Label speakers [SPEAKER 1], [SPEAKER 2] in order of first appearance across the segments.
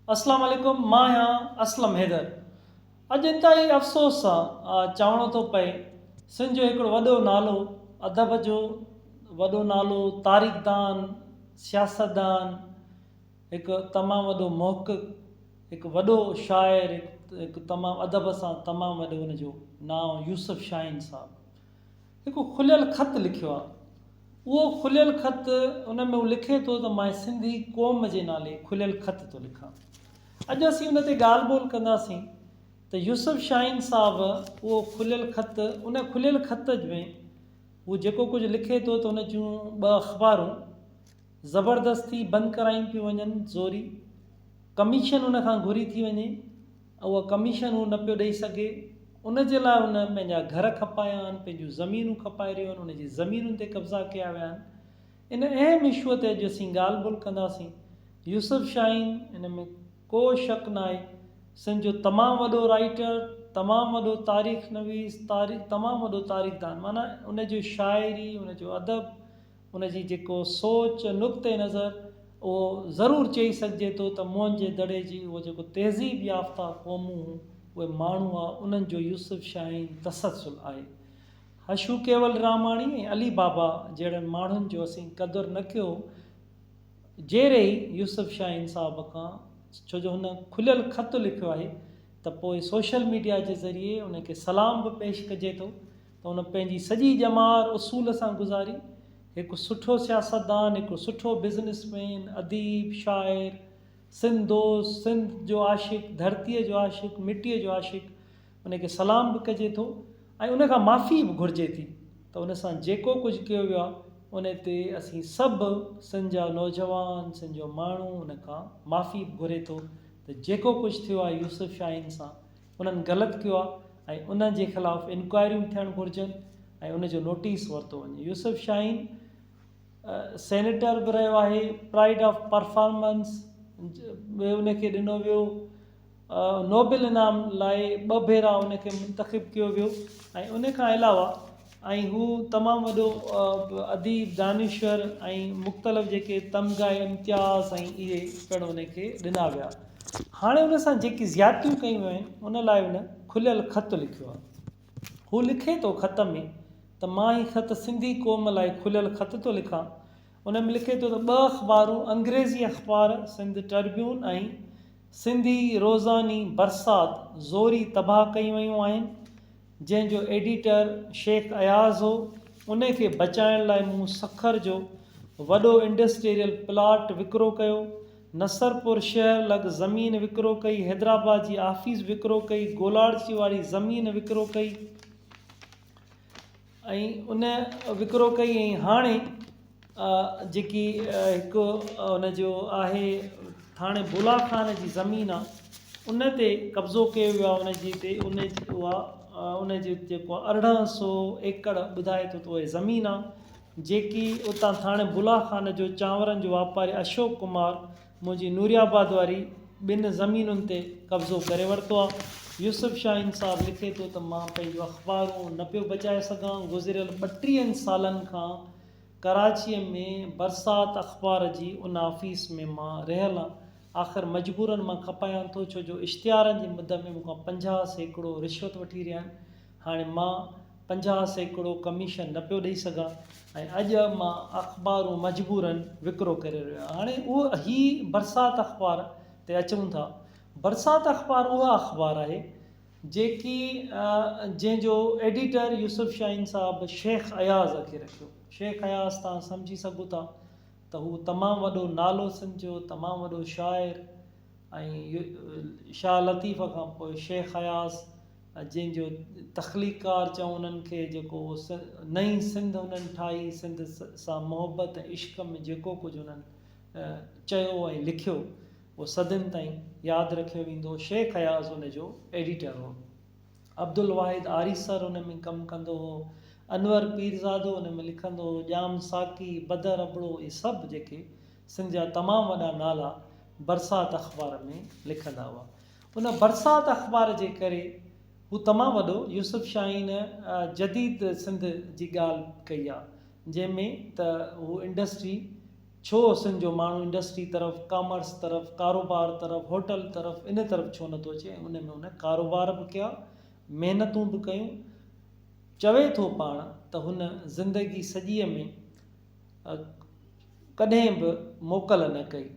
[SPEAKER 1] अस्सलाम वालेकुम, मां आहियां असलम हैदर। अॼु इंतहाई अफ़सोस सां चवणो थो पए, सिंध जो हिकिड़ो वॾो नालो, अदब जो वॾो नालो, तारीख़दान, सियासतदान, हिकु तमामु वॾो मोहक़िक़, हिकु वॾो शाइर, हिकु तमामु अदब सां तमामु वॾो हुनजो नाम यूसुफ शाहीन साहबु हिकु खुलियल ख़त लिखियो आहे। उहो खुलियल ख़त उन में उहो लिखे थो त मां सिंधी क़ौम जे नाले खुलियल ख़त थो लिखां। अॼु असीं उन ते ॻाल्हि ॿोल कंदासीं त यूसुफ शाहीन साहबु उहो खुलियल ख़त, उन खुलियल ख़त में उहो जेको कुझु लिखे थो त उन जूं ॿ अख़बारूं ज़बरदस्ती बंदि करायूं पियूं वञनि, ज़ोरी कमीशन उन खां घुरी थी वञे, उहा कमीशन उहो न पियो ॾेई सघे। उन जे लाइ उन पंहिंजा घर खपाया आहिनि, पंहिंजूं ज़मीनूं खपाए रहियूं आहिनि, उनजी ज़मीनुनि ते कब्ज़ा कया विया आहिनि। इन अहम इशूअ ते अॼु असीं ॻाल्हि ॿोल कंदासीं। यूसुफ शाहीन, इन में को शक न आहे, सिंध जो तमामु वॾो राइटर, तमामु वॾो तारीख़ नवीस, तमामु वॾो तारीख़दान, माना उनजी शाइरी, उनजो अदब, उनजी जेको सोच, नुक़्ते नज़र, उहो ज़रूरु चई सघिजे थो त मुंहं जे दड़े जी उहो जेको तहज़ीब याफ़्ता क़ौमूं, उहे माण्हू आहे, उन्हनि जो यूसुफ शाहीन तसलसल आहे। हशू केवल रामाणी ऐं अली बाबा जहिड़नि माण्हुनि जो असीं क़दुरु न कयो जहिड़े ई यूसुफ शाहीन साहब खां, छो जो हुन खुलियल ख़त लिखियो आहे त पोइ सोशल मीडिया जे ज़रिए उनखे सलाम बि पेश कजे थो त उन पंहिंजी सॼी ॼमार उसूल सां गुज़ारी, हिकु सुठो सियासतदान, हिकु सुठो बिज़नेसमैन, अदीब, शाइर, सिंध दोस्त, सिंध जो आशिक़, धरतीअ जो आशिक़, मिटीअ जो आशिक़, उनखे सलाम बि कजे थो ऐं उन खां माफ़ी बि घुरिजे थी त उन सां जेको कुझु कयो वियो आहे उन ते असीं सभु सिंध जा नौजवान, सिंध जो माण्हू उन खां माफ़ी बि घुरे थो त जेको कुझु थियो आहे यूसुफ शाहीन सां, उन्हनि ग़लति कयो आहे ऐं उन जे ख़िलाफ़ु इंक्वायरियूं थियणु घुरिजनि ऐं उनजो नोटिस वरितो वञे। यूसुफ शाहीन सेनेटर बि रहियो आहे, प्राइड ऑफ परफॉर्मेंस उनखे ॾिनो वियो, नोबेल इनाम लाइ 2 भेरा उनखे मुंतख़िब कयो वियो ऐं उन खां अलावा ऐं हू तमामु वॾो अदीब, दानिश्वर ऐं मुख़्तलिफ़ जेके तमग़ा, इम्तियाज़ ऐं इहे पिणु उनखे ॾिना विया। हाणे उन सां जेकी ज़्यादतियूं कयूं आहिनि उन लाइ उन खुलियल ख़त लिखियो आहे। हू लिखे थो ख़त में त मां ही ख़त सिंधी क़ौम लाइ खुलियल ख़त थो लिखां। उन में लिखे थो त 2 अख़बारूं, अंग्रेज़ी अख़बार सिंध ट्रिब्यून ऐं सिंधी रोज़ानी बरसात ज़ोरी तबाह कयूं वयूं आहिनि, जंहिंजो एडिटर शेख अयाज़ हो। उनखे बचाइण लाइ मूं सखर जो वॾो इंडस्ट्रियल प्लाट विकिरो कयो, नसरपुर शहर लॻ ज़मीन विकिरो कई, हैदराबाद जी ऑफिस विकिरो कई, गोलाड़ची वारी ज़मीन विकिरो कई ऐं उन विकिरो कई ऐं हाणे जेकी हिकु उनजो आहे थाणे बुला खान जी ज़मीन आहे उन ते कब्ज़ो कयो वियो आहे। उनजी ते उनजी जेको 1800 एकड़ ॿुधाए थो त उहे ज़मीन आहे जेकी उतां थाणे बुला खान जो चांवरनि जो वापारी अशोक कुमार मुंहिंजी नूरियाबाद वारी 2 ज़मीनुनि ते कब्ज़ो करे वरितो आहे। यूसुफ शाहीन साहबु लिखे थो त मां पंहिंजो अख़बारूं न पियो बचाए सघां, गुज़िरियल 32 सालनि खां कराचीअ में बरसात अख़बार जी उन ऑफिस में मां रहियल आहियां। आख़िर मजबूरनि मां खपायां थो, छो जो इश्तिहारनि जी मुद में मूंखां 50 सैकड़ो रिश्वत वठी रहिया आहिनि। हाणे मां 50 सैकड़ो कमीशन न पियो ॾेई सघां ऐं अॼु मां अख़बारूं मजबूरनि विकिरो करे रहियो आहियां। हाणे उहो ही बरसात अख़बार ते अचूं था। बरसात अख़बार उहा अख़बार आहे जेकी जंहिंजो एडिटर यूसुफ शाहीन साहबु शेख अयाज़ खे रखियो। शेख अयाज़ तव्हां सम्झी सघो था त हू तमामु वॾो नालो सिंध जो, तमामु वॾो शाइर ऐं शाह लतीफ़ खां पोइ शेख अयाज़, जंहिंजो तख़लीकार चऊं उन्हनि खे, जेको नई सिंध उन्हनि ठाही, सिंध सां मोहबत ऐं इश्क़ में जेको कुझु उन्हनि चयो ऐं लिखियो उहो सदियुनि ताईं यादि रखियो वेंदो। शेख अयाज़ उनजो एडिटर हो। अब्दुल वाहिद आरिसर उन में कमु कंदो हो, अनवर पीरज़ादो उन में लिखंदो हो, जाम साकी, बदर अबड़ो, इहे सभु जेके सिंध जा तमामु वॾा नाला बरसात अख़बार में लिखंदा हुआ। उन बरसात अख़बार जे करे हू तमामु वॾो यूसुफ शाहीन जदीद सिंध जी ॻाल्हि कई आहे, जंहिंमें त हू इंडस्ट्री छो सिंध जो माण्हू इंडस्ट्री तरफ़, कॉमर्स तरफ़, कारोबार तरफ़, होटल तरफ़, इन तरफ़ छो नथो अचे? ऐं उन में उन कारोबार बि कया, महिनतूं बि कयूं। चवे थो पाण त हुन ज़िंदगी सॼीअ में कॾहिं बि मोकल न कई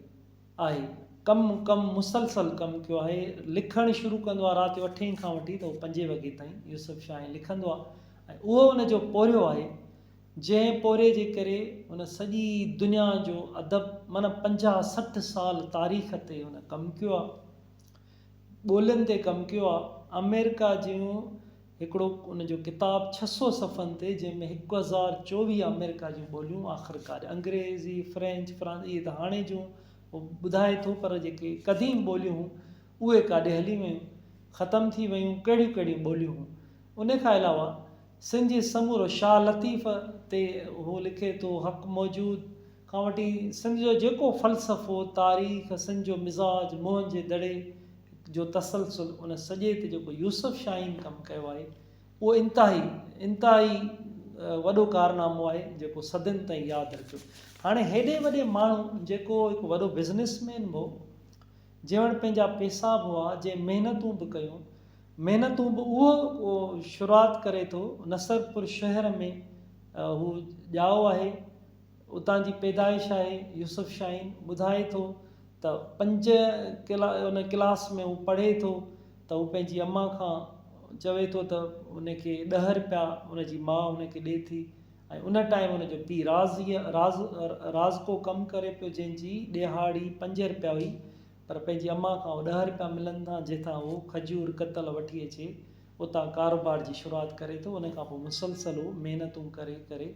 [SPEAKER 1] आहे, कमु मुसलसल कमु कयो आहे। लिखणु शुरू कंदो आहे राति जो 8 खां वठी त 5 वॻे ताईं यूसुफ शाहीन लिखंदो आहे, ऐं उहो उनजो पोरियो आहे, जंहिं पोरे जे करे हुन सॼी दुनिया जो अदब, माना 50-60 साल तारीख़ ते हुन कमु कयो आहे, ॿोलियुनि ते कमु कयो आहे। अमेरिका जूं हिकिड़ो उनजो किताबु 600 सफ़नि ते, जंहिंमें 1024 अमेरिका जूं ॿोलियूं आख़िरकार, अंग्रेज़ी, फ्रेंच, फ्रांस, इहे त हाणे जूं ॿुधाए थो, पर जेके क़दीम ॿोलियूं हुयूं उहे काॾे हली वियूं, ख़तमु थी वियूं। कहिड़ियूं कहिड़ियूं ॿोलियूं हुयूं? उन खां अलावा सिंध जी समूरो शाह लतीफ़ ते उहो लिखे थो, हक़ मौजूद खां वठी सिंध जो जेको फ़लसफ़ो, तारीख़, सिंध जो मिज़ाज, मोहन जे दड़े जो तसलसल, उन सॼे ते जेको यूसुफ शाहीन कमु कयो आहे, उहो इंतिहाई वॾो कारनामो आहे, जेको सदियुनि ताईं यादि रखियो। हाणे हेॾे वॾे माण्हू जेको हिकु वॾो बिज़नेसमैन हो, जंहिं वटि पंहिंजा पैसा बि हुआ, जंहिं महिनतूं बि कयूं, महिनतूं बि उहो शुरूआति करे थो नसरपुर शहर में, हू ॼाओ आहे, उतां जी पैदाइश आहे। यूसुफ शाहीन ॿुधाए थो त 5 उन क्लास में हू पढ़े थो त हू पंहिंजी अम्मा खां चवे थो त उनखे 10 रुपया उनजी माउ उनखे ॾिए थी, ऐं उन टाइम उनजो पीउ राज़को कमु करे पियो, जंहिंजी ॾिहाड़ी 5 रुपया हुई, पर पंहिंजी अम्मा खां 10 रुपया मिलनि था, जंहिंखां उहो खजूर कतल वठी अचे, उतां कारोबार जी शुरूआति करे थो। उन खां पोइ मुसलसल महिनतूं करे करे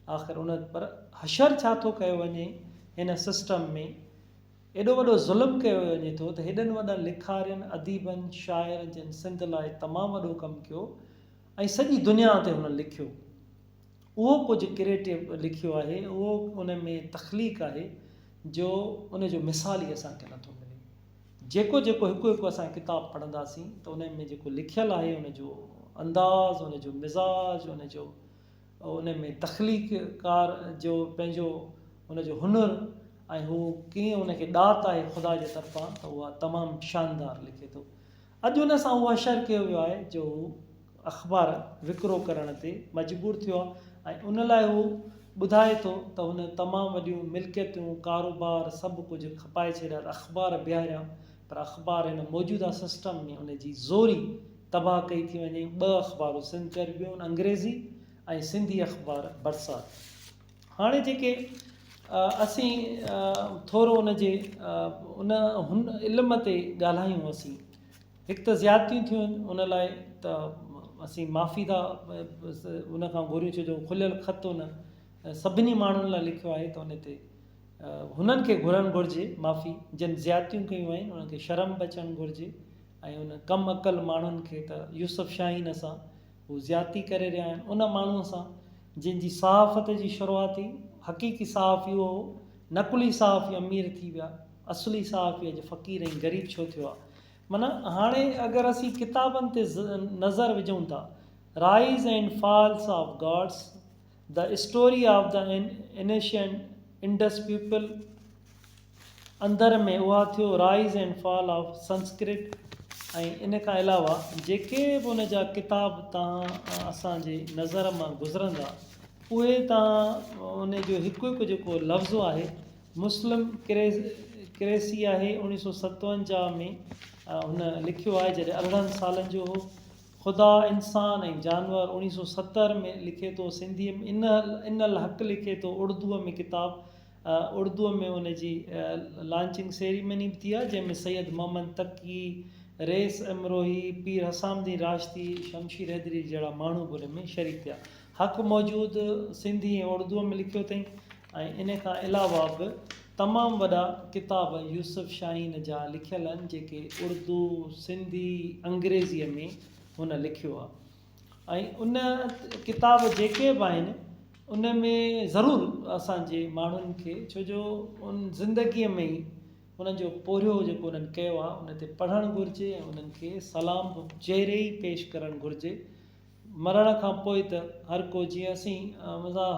[SPEAKER 1] आख़िर उन, पर हशर छा थो कयो वञे हिन सिस्टम में, एॾो वॾो ज़ुल्म कयो वञे थो त हेॾनि वॾनि लिखारियुनि, अदीबनि, शाइरनि जिन सिंध लाइ तमामु वॾो कमु कयो, ऐं सॼी दुनिया ते हुन लिखियो। उहो कुझु क्रिएटिव लिखियो आहे, उहो उन में तख़लीक़ आहे जो उनजो मिसाल ई असांखे नथो मिले। जेको जेको हिकु हिकु असां किताबु पढ़ंदासीं त उन में जेको लिखियलु आहे, उनजो अंदाज़, उनजो मिज़ाज, उन में तख़लीक़कार जो पंहिंजो उनजो हुनुर, ऐं हू कीअं उनखे ॾात आहे ख़ुदा जे तरफ़ां, त उहा तमामु शानदार लिखे थो। अॼु उन सां उहो असरु कयो वियो आहे जो हू अख़बार विकिरो करण ते मजबूर थियो आहे, ऐं उन लाइ हू ॿुधाए थो त हुन तमामु वॾियूं मिल्कियतूं, कारोबार सभु कुझु खपाए छॾिया, अख़बार बीहारिया, पर अख़बार हिन मौजूदा सिस्टम में उनजी ज़ोरी तबाह कई थी वञे। 2 अख़बारूं, सिंध ट्रिब्यून अंग्रेज़ी ऐं सिंधी अख़बार बरसात। हाणे जेके असीं थोरो उनजे हुन इल्म ते ॻाल्हायूं, असीं हिकु त ज़्यादतियूं थियूं आहिनि, उन लाइ त असीं माफ़ी था उन खां घुरियूं, छो जो खुलियल ख़त उन सभिनी माण्हुनि लाइ लिखियो आहे, त उन ते हुननि खे घुरणु घुरिजे माफ़ी, जिन ज़्यादतियूं कयूं आहिनि उन्हनि खे शर्म बचणु घुरिजे, ऐं उन कम अकल माण्हुनि खे त यूसुफ शाहीन सां हू ज़्यादती करे रहिया आहिनि, उन माण्हूअ सां जंहिंजी सहाफ़त जी शुरूआती हक़ीक़ी सहाफ़ी हो, नकुली सहाफ़ी अमीर थी विया, असली सहाफ़ी अॼु फ़क़ीर ऐं ग़रीब छो थियो आहे। माना हाणे अगरि असीं किताबनि ते नज़र विझूं था, rise and falls of gods, the story of the ancient Indus people, अंदर में उहा थियो rise and fall of Sanskrit. ऐं इन खां अलावा जेके बि उन जा किताब तव्हां असांजे नज़र मां गुज़रंदा, उहे तव्हां उन जो हिकु हिकु जेको लफ़्ज़ु आहे, मुस्लिम क्रेसी आहे 1957 में हुन लिखियो आहे, जॾहिं 18 सालनि जो हो। ख़ुदा इंसान ऐं जानवर 1970 में लिखे थो, सिंधीअ में इन हक़ लिखे थो, उर्दूअ में किताब, उर्दूअ में उनजी लॉन्चिंग सेरेमनी बि थी आहे, जंहिंमें सैयद मोहम्मद तक़ी, रेस अमरोही, पीर हसामुद्दीन राशिदी, शमशीर हैदरी जहिड़ा माण्हू बि उन में शरीक थिया। हक़ मौजूद सिंधी ऐं उर्दूअ में लिखियो अथई, ऐं इन खां अलावा बि तमामु वॾा किताब यूसुफ शाहीन जा लिखियल आहिनि, जेके उर्दू, सिंधी, अंग्रेज़ीअ में हुन लिखियो आहे। ऐं उन किताब जेके बि आहिनि उन में ज़रूरु असांजे माण्हुनि खे, छो जो उन ज़िंदगीअ में ई उन्हनि जो पोरियो जेको उन्हनि कयो आहे उन ते पढ़णु घुरिजे, ऐं उन्हनि खे सलाम चहिरे ई पेश करणु घुरिजे। मरण खां पोइ त हर को जीअं असीं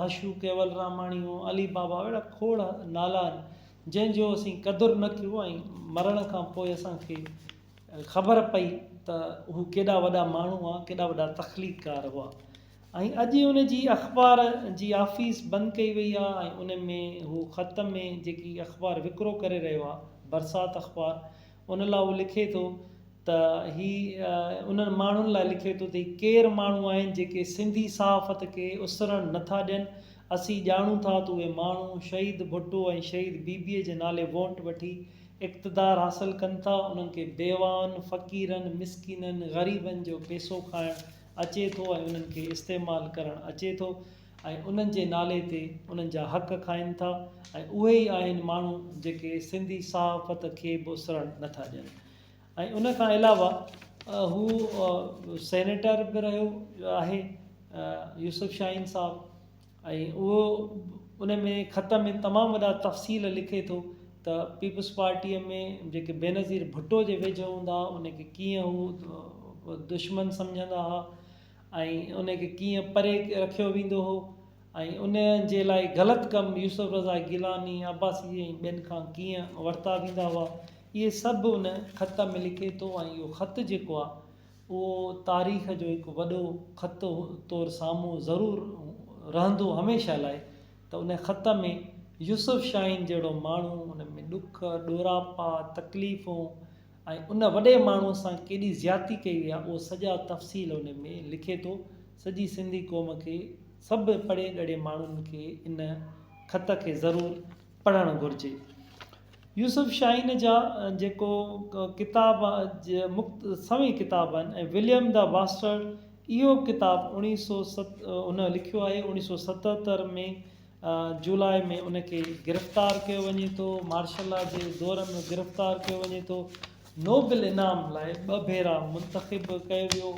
[SPEAKER 1] हशू केवल रामाणी हो अली बाबा अहिड़ा खोड़ नाला आहिनि जंहिंजो असीं क़दुरु न कयो ऐं मरण खां पोइ असांखे ख़बर पई त हू केॾा वॾा माण्हू हुआ, केॾा वॾा तख़लीक़कार हुआ। ऐं अॼु उन जी अख़बार जी ऑफ़िस बंदि कई वई आहे ऐं उन में हू ख़त में जेकी अख़बार विकिरो करे रहियो आहे बरसाति अख़बार उन लाइ उहो लिखे थो त उन्हनि माण्हुनि लाइ लिखे थो त ही केरु माण्हू आहिनि जेके सिंधी सहाफ़त खे उसरणु नथा ॾियनि। असीं ॼाणूं था त उहे माण्हू शहीद भुट्टो ऐं शहीद बीबीअ जे नाले वोट वठी इक़्तदार हासिलु कनि था। उन्हनि खे बेवानि फ़क़ीरनि मिसकिननि ग़रीबनि जो पैसो खाइणु अचे थो ऐं उन्हनि खे इस्तेमालु करणु अचे थो ऐं उन्हनि जे नाले ते उन्हनि जा हक़ खाइनि था ऐं उहे ई आहिनि माण्हू जेके सिंधी सहाफ़त खे बि उसरणु नथा ॾियनि। ऐं उन खां अलावा हू सेनेटर बि रहियो आहे यूसुफ शाहीन साहबु ऐं उहो उन में ख़त में तमामु वॾा तफ़सील लिखे थो त पीपल्स पार्टीअ में जेके बेनज़ीर भुट्टो जे वेझो हूंदा उनखे कीअं हू दुश्मन सम्झंदा हुआ ऐं उनखे कीअं परे रखियो वेंदो हो ऐं उन जे लाइ ग़लति कमु यूसुफ रज़ा गिलानी अब्बासी ऐं ॿियनि खां कीअं वरिता वेंदा हुआ इहे सभु उन ख़त में लिखे थो। ऐं इहो ख़तु जेको आहे उहो तारीख़ जो हिकु वॾो ख़तु तौरु साम्हूं ज़रूरु रहंदो हमेशह लाइ त उन ख़त में यूसुफ शाहीन जहिड़ो माण्हू उन में ॾुख ॾोरापा तकलीफ़ूं ऐं उन वॾे माण्हूअ सां केॾी ज़्यादती कई वई आहे उहो सॼा तफ़सील उन में लिखे थो। सॼी सिंधी क़ौम खे सभु पढ़े ॾढ़े माण्हुनि खे इन ख़त खे ज़रूरु पढ़णु घुरिजे। यूसुफ शाहीन जा जेको किताब सवी किताब आहिनि ऐं विलियम द बास्टर्ड इहो किताबु उन लिखियो आहे 1977 में जुलाई में उनखे गिरफ़्तार कयो वञे थो, मार्शल लॉ जे दौर में गिरफ़्तार कयो वञे थो, नोबल इनाम लाइ 2 भेरा मुंतखब कयो वियो।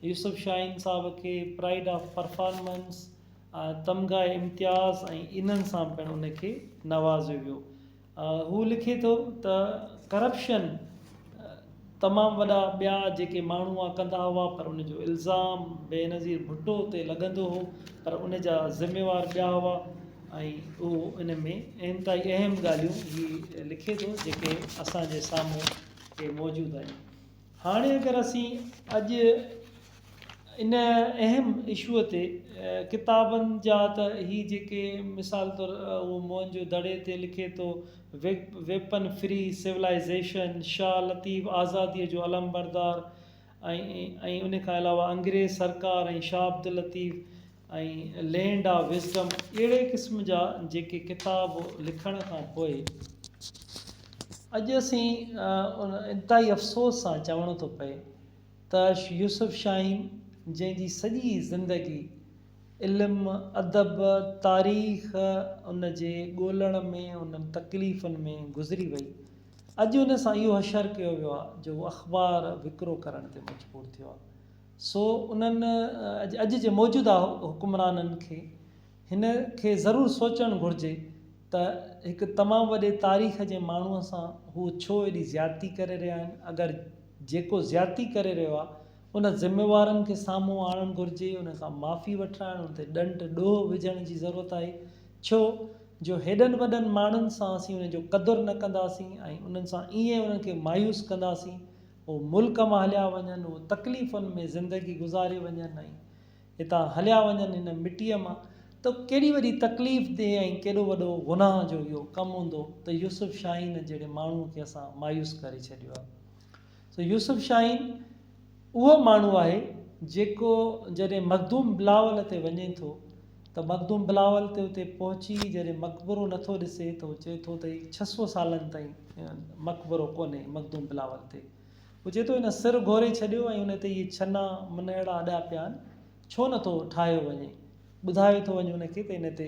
[SPEAKER 1] यूसुफ शाहीन साहब खे प्राइड ऑफ परफॉर्मेंस तमगा इम्तियाज़ ऐं इन्हनि सां पिणु उनखे नवाज़ियो वियो। हू लिखे थो त करप्शन तमामु वॾा ॿिया जेके माण्हू हुआ कंदा हुआ पर उनजो इल्ज़ाम बेनज़ीर भुट्टो ते लॻंदो हो पर उन जा ज़िम्मेवार ॿिया हुआ ऐं उहो इन में इंतिहाई अहम ॻाल्हियूं ही लिखे थो जेके असांजे साम्हूं के मौजूदु आहिनि। हाणे अगरि असीं अॼु इन अहम इशूअ ते किताबनि जा त ही जेके मिसाल तौरु उहो मोहनजो दड़े ते लिखे थो weapon free civilisation Shah Latif आज़ादीअ जो अलम बरदार ऐं उन खां अलावा अंग्रेज़ सरकार ऐं शाह अब्दुल लतीफ़ ऐं लैंड ऑफ विज़डम अहिड़े क़िस्म जा जेके किताब लिखण खां पोइ अॼु असीं इंतिहाई अफ़सोस सां चवणो थो पए त यूसुफ शाहीन जंहिंजी सॼी ज़िंदगी इल्मु अदब तारीख़ उन जे ॻोल्हण में उन्हनि तकलीफ़ुनि में गुज़री वई अॼु उन सां इहो हशर कयो वियो आहे जो अख़बार विकिरो करण ते मजबूर थियो आहे। सो उन्हनि अॼु जे मौजूदा हुकुमराननि खे हिन खे ज़रूरु सोचणु घुरिजे त हिकु तमामु वॾे तारीख़ जे माण्हूअ सां हू छो एॾी ज़्यादती करे रहिया आहिनि। अगरि जेको ज़्यादती करे रहियो आहे उन ज़िम्मेवारनि खे साम्हूं आणणु घुरिजे, उन खां माफ़ी वठणु, उन ते ॾंड ॾोह विझण जी ज़रूरत आहे। छो जो हेॾनि वॾनि माण्हुनि सां असीं उनजो क़दुरु न कंदासीं ऐं उन्हनि सां ईअं उन्हनि खे मायूस कंदासीं उहे मुल्क मां हलिया वञनि, उहे तकलीफ़ुनि में ज़िंदगी गुज़ारे वञनि ऐं हितां हलिया वञनि हिन मिटीअ मां त केॾी वॾी तकलीफ़ ॾे ऐं केॾो वॾो गुनाह जो इहो कमु हूंदो त यूसुफ शाहीन जहिड़े माण्हूअ खे असां मायूस करे छॾियो आहे। सो यूसुफ शाहीन उहो माण्हू आहे जेको जॾहिं मखदूम बिलावल ते वञे थो त मखदूम बिलावल ते उते पहुची जॾहिं मक़बरो नथो ॾिसे त उहो चए थो त 600 सालनि ताईं मक़बरो कोन्हे मखदूम बिलावल ते। उहो चए थो हिन सिर घोरे छॾियो ऐं उन ते इहे छना मुनहिड़ा अॾा पिया आहिनि, छो नथो ठाहियो वञे। ॿुधायो थो वञे उनखे त इन ते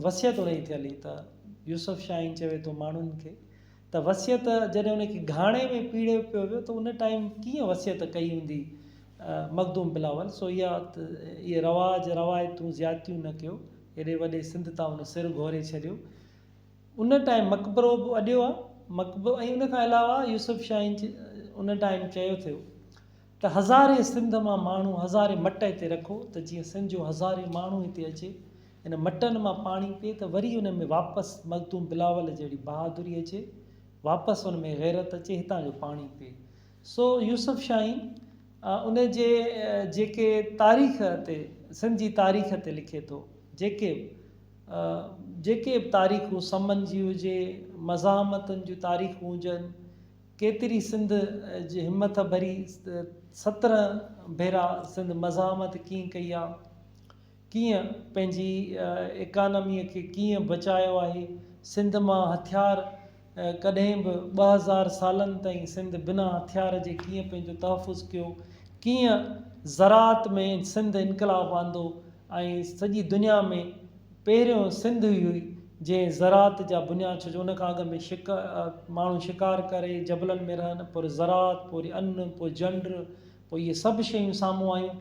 [SPEAKER 1] वसियत उन जी थियली त यूसुफ शाहीन चवे थो माण्हुनि खे त वसियत जॾहिं उनखे घाणे में पीड़े पियो वियो त उन टाइम कीअं वसियत कई हूंदी मखदूम बिलावल। सो इहे रवायतूं ज़्यादतियूं न कयो, हेॾे वॾे सिंध तां उन सिर घोरे छॾियो। उन टाइम मक़बरो बि अॼियो आहे ऐं उन खां अलावा यूसुफ शाहीन उन टाइम चयो थियो त हज़ारे सिंध मां माण्हू हज़ारे मट हिते रखो त जीअं सिंध जो हज़ारे माण्हू हिते अचे, इन मटनि मां पाणी पिए त वरी उन में वापसि मखदूम बिलावल जहिड़ी बहादुरी अचे, वापसि उन में गैरत अचे, हितां जो पाणी पिए। सो यूसुफ शाहीन उन जे जेके तारीख़ ते सिंध जी तारीख़ ते लिखे थो, जेके बि तारीख़ूं समन जी हुजे, मज़ामतुनि जूं तारीख़ूं हुजनि, केतिरी सिंध जी हिमत भरी 17 भेरा सिंध मज़ामत कीअं कई आहे, कीअं पंहिंजी इकानमीअ खे कीअं बचायो आहे, सिंध मां हथियार कॾहिं बि 2000 सालनि ताईं सिंध बिना हथियार जे कीअं पंहिंजो तहफ़ुज़ कयो, कीअं ज़राअत में सिंध इनकलाब आंदो, ऐं सॼी दुनिया में पहिरियों सिंध हुई जंहिं ज़राअत जा बुनियाद, छो जो उन खां अॻु में माण्हू शिकार करे जबलनि में रहनि, पोइ ज़राअत, पोइ अन्न, पोइ जंड, पोइ इहे सभु शयूं साम्हूं आयूं,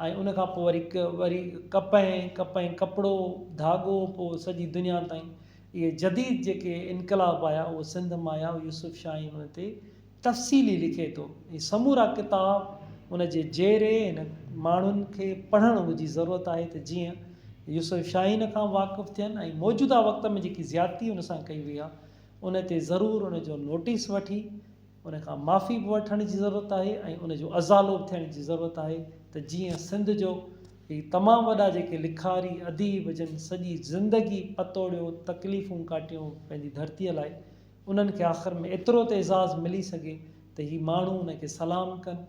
[SPEAKER 1] ऐं उन खां पोइ वरी कपह कपिड़ो धाॻो, पोइ सॼी दुनिया ताईं इहे जदीद जेके इनकलाब आया उहे सिंध मां आया। यूसुफ शाहीन उन ते तफ़सीली लिखे थो, इहे समूरा किताब उन जे जेरे हिन माण्हुनि खे पढ़ण जी ज़रूरत आहे त जीअं यूसुफ शाहीन खां वाक़ुफ़ु थियनि, ऐं मौजूदा वक़्त में जेकी ज़्यादती उन सां कई वई आहे उन ते ज़रूरु उन जो नोटिस वठी उन खां माफ़ी बि वठण जी ज़रूरत आहे, ऐं उन जो अज़ालो बि थियण जी ज़रूरत आहे त जीअं सिंध जो ही तमामु वॾा जेके लिखारी अदीब जन सॼी ज़िंदगी पतोड़ियो, तकलीफ़ूं काटियूं पंहिंजी धरतीअ लाइ, उन्हनि खे आख़िर में एतिरो त एज़ाज़ मिली सघे त ही माण्हू उन खे सलाम कनि,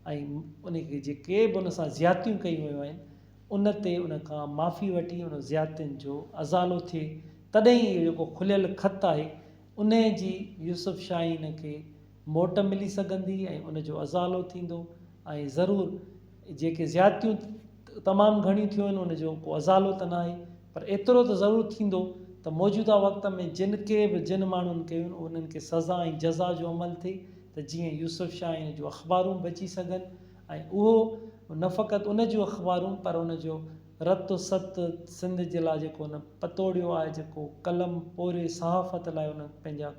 [SPEAKER 1] ऐं उन खे जेके बि उन सां ज़्यादतियूं कयूं वियूं आहिनि उन ते उन खां माफ़ी वठी उन ज़्यादतियुनि जो अज़ालो थिए, तॾहिं इहो जेको खुलियल ख़त आहे उन जी यूसुफ शाहीन खे मोट मिली सघंदी, ऐं उन जो अज़ालो थींदो, ऐं ज़रूरु जेके ज़्यादतियूं तमामु घणियूं थियूं आहिनि उन जो को अज़ालो त न आहे, पर एतिरो त ज़रूरु थींदो त मौजूदा वक़्त में जिन के बि जिन माण्हुनि कयूं उन्हनि खे सज़ा ऐं जज़ा जो अमल थिए त जीअं यूसुफ शाहीन जो अख़बारूं बची सघनि, ऐं उहो न फ़क़ति उन जूं अख़बारूं पर उन जो रत सत सिंध जे लाइ जेको उन पतोड़ियो आहे, जेको कलम पोरे सहाफ़त लाइ उन पंहिंजा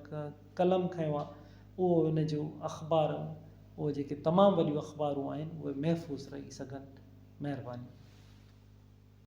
[SPEAKER 1] कलम खयो आहे, उहो उन जूं अख़बार, उहे जेके तमामु वॾियूं अख़बारूं आहिनि उहे महफ़ूज़ रही सघनि। महिरबानी।